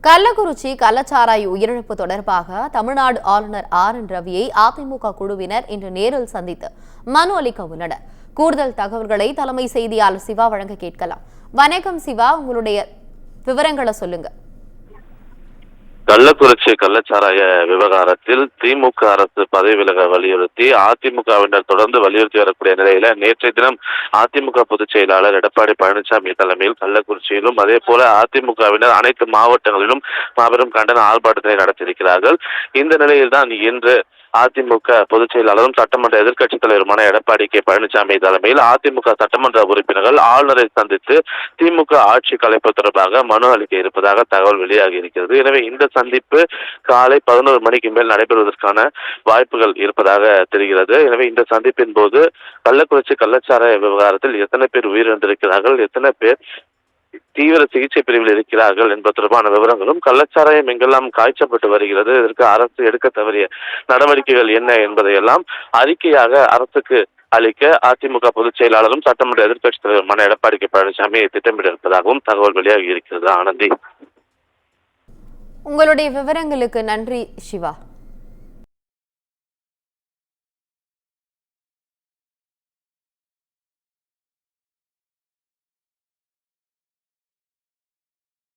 கள்ளக்குறிச்சி கள்ளச்சாராய உயிரிழப்பு தொடர்பாக தமிழ்நாடு ஆளுநர் RN ரவியை அதிமுக குழுவினர் இன்று நேரில் சந்தித்து மனு அளிக்க உள்ளனர். கூடுதல் தகவல்களை தலைமை செய்தியாளர் சிவா வழங்க கேட்கலாம். வணக்கம் சிவா, உங்களுடைய விவரங்களை சொல்லுங்க. கள்ளக்குறிச்சி கள்ளச்சாராய விவகாரத்தில் திமுக அரசு பதவி விலக வலியுறுத்தி அதிமுகவினர் தொடர்ந்து வலியுறுத்தி வரக்கூடிய நிலையில நேற்றைய தினம் அதிமுக பொதுச் செயலாளர் எடப்பாடி பழனிசாமி தலைமையில் கள்ளக்குறிச்சியிலும் அதே போல அதிமுகவினர் அனைத்து மாவட்டங்களிலும் மாபெரும் கண்டன ஆர்ப்பாட்டத்தை நடத்தியிருக்கிறார்கள். இந்த நிலையில்தான் இன்று அதிமுக பொதுச் செயலாளரும் சட்டமன்ற எதிர்க்கட்சித் தலைவருமான எடப்பாடி பழனிசாமி தலைமையில் அதிமுக சட்டமன்ற உறுப்பினர்கள் ஆளுநரை சந்தித்து திமுக ஆட்சி கலைப்பு தொடர்பாக மனு அளிக்க இருப்பதாக தகவல் வெளியாகி இருக்கிறது. எனவே இந்த சந்திப்பு காலை 11 மணிக்கு மேல் நடைபெறுவதற்கான வாய்ப்புகள் இருப்பதாக தெரிகிறது. எனவே இந்த சந்திப்பின் போது கள்ளக்குறிச்சி கள்ளச்சாராய விவகாரத்தில் எத்தனை பேர் உயிரிழந்திருக்கிறார்கள், எத்தனை பேர் தீவிர சிகிச்சை பிரிவில் இருக்கிறார்கள் என்பது தொடர்பான விவரங்களும், கள்ளச்சாராயம் எங்கெல்லாம் காய்ச்சப்பட்டு வருகிறது, இதற்கு அரசு எடுக்க தவறிய நடவடிக்கைகள் என்ன என்பதையெல்லாம் அறிக்கையாக அரசுக்கு அளிக்க அதிமுக பொதுச் செயலாளரும் சட்டமன்ற எதிர்க்கட்சித் தலைவருமான எடப்பாடி பழனிசாமி திட்டமிட இருப்பதாகவும் தகவல் வெளியாகி இருக்கிறது. ஆனந்தி, உங்களுடைய விவரங்களுக்கு நன்றி சிவா.